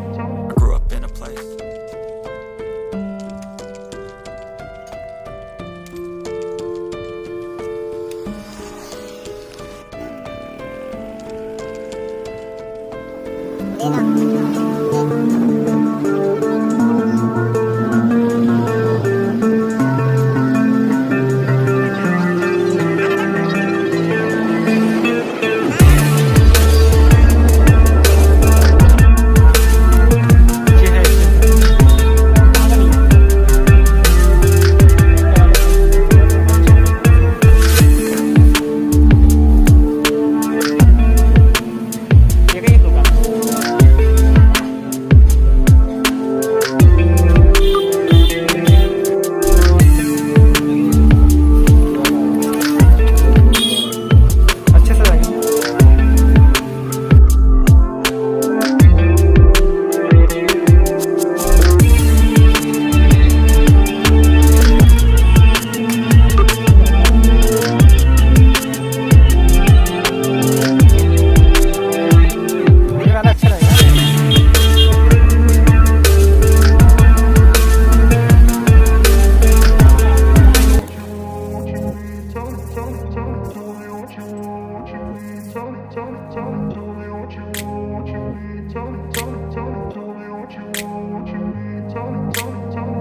I grew up in a place.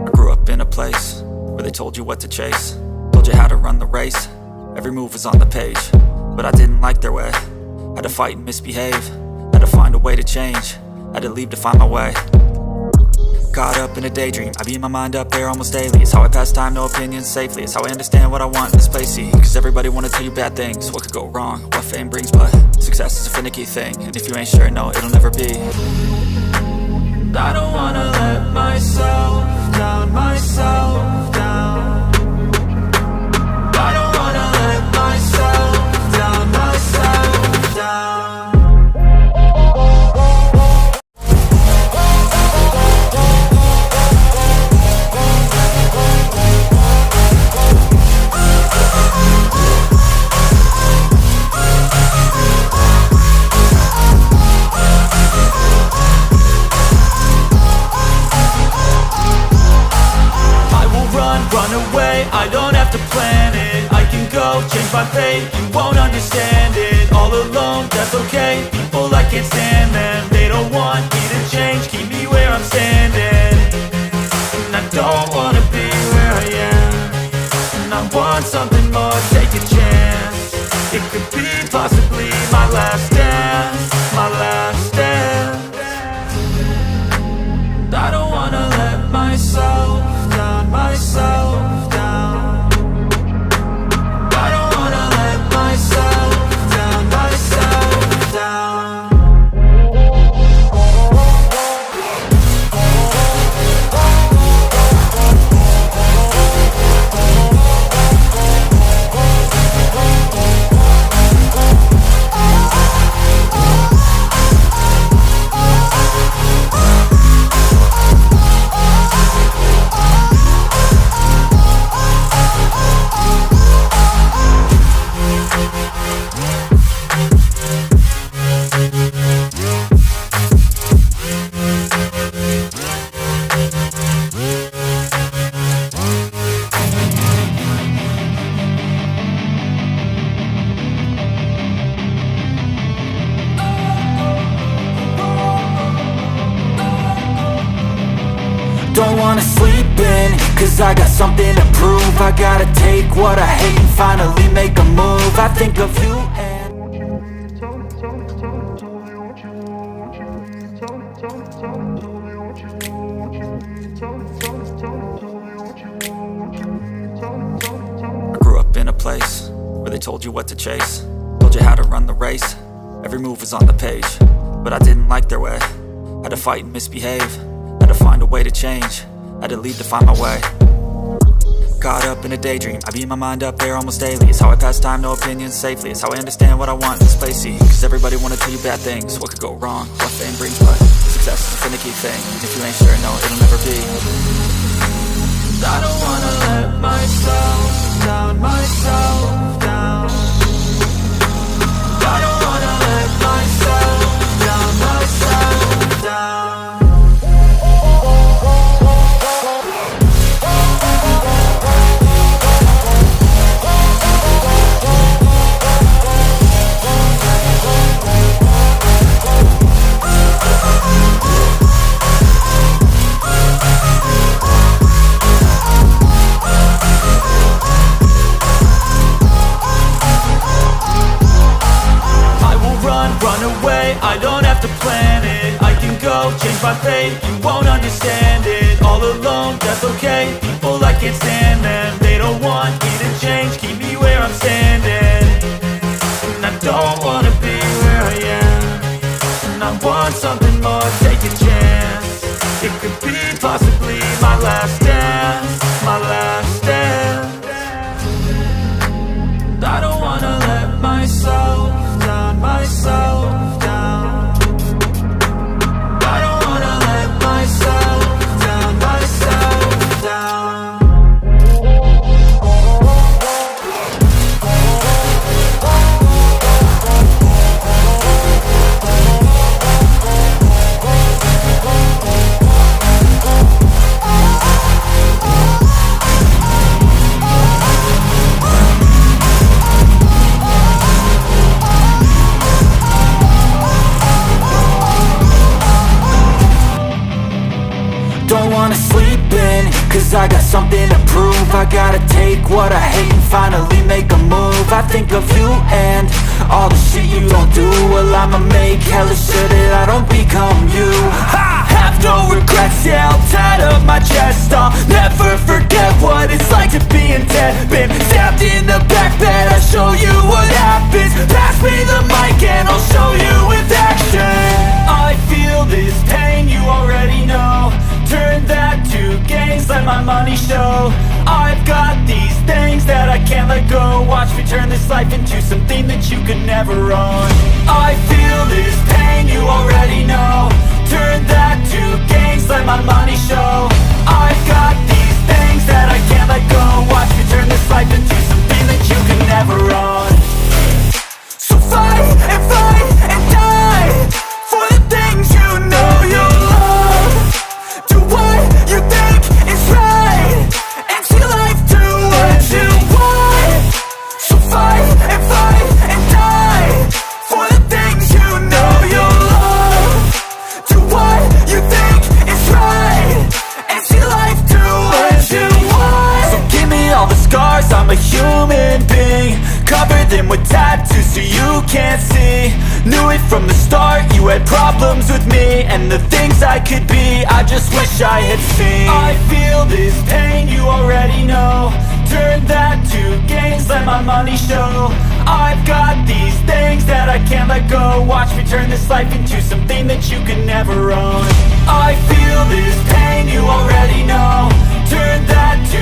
I grew up in a place where they told you what to chase, told you how to run the race. Every move was on the page, but I didn't like their way. Had to fight and misbehave, had to find a way to change, had to leave to find my way. Caught up in a daydream, I beat my mind up there almost daily. It's how I pass time, no opinions safely. It's how I understand what I want in this place, see. Cause everybody wanna tell you bad things, what could go wrong, what fame brings. But success is a finicky thing, and if you ain't sure, no, it'll never be. I don't wanna let myself down, myself down. I don't wanna let myself down, myself down. Run away, I don't have to plan it. I can go, change my fate, you won't understand it. All alone, that's okay, people I can't stand them. They don't want me to change, keep me where I'm standing. And I don't wanna be where I am, and I want something more, take a chance. It could be possibly my last dance, my last dance. I don't wanna let myself down, myself down. I don't wanna let myself down, myself down. Don't wanna sleep in, cause I got something to prove. I gotta take what I hate and finally make a move. I think of you and I grew up in a place where they told you what to chase, told you how to run the race. Every move was on the page, but I didn't like their way. Had to fight and misbehave, had to find a way to change, had to leave to find my way. Caught up in a daydream, I beat my mind up there almost daily. It's how I pass time, no opinions safely. It's how I understand what I want in this place, see. Cause everybody wanna tell you bad things, what could go wrong, what fame brings. But success is a finicky thing, if you ain't sure, no, it'll never be. fate, you won't understand it. All alone, that's okay, people I can't stand them. They don't want me to change, keep me where I'm standing. And I don't wanna be where I am, and I want something more, take a chance. It could be possibly my last dance, my last dance. And I don't wanna let myself down, myself down. I don't wanna let myself down, myself down. Don't wanna sleep in, cause I got something to prove. I gotta take what I hate and finally make a move. I think of you and all the shit you don't do. Well, I'ma make hella sure that I don't become you. I have no regrets, yeah, I'll tie up my chest. I'll never forget what it's like to be in debt. Been stabbed in the back bed, I'll show you what happens. Pass me the mic and I'll show you with action. I feel this pain, you already know. Turn that to gains, let my money show. I've got these things that I can't let go. Watch me turn this life into something that you could never own. I feel this pain, you already know. Turn that to gains, let my money show. I've got these things that I can't let go. Watch me turn this life into something that you could never own. So fight and die for the things you know you love. Do what you think is right, and see life do what you want. So fight and die for the things you know you love. Do what you think is right, and see life do what you want. So give me all the scars, I'm a human being. Cover them with tattoos so you can't see. Knew it from the start, you had problems with me and the things I could be, I just wish I had seen. I feel this pain, you already know. Turn that to gains, let my money show. I've got these things that I can't let go. Watch me turn this life into something that you can never own. I feel this pain, you already know. Turn that to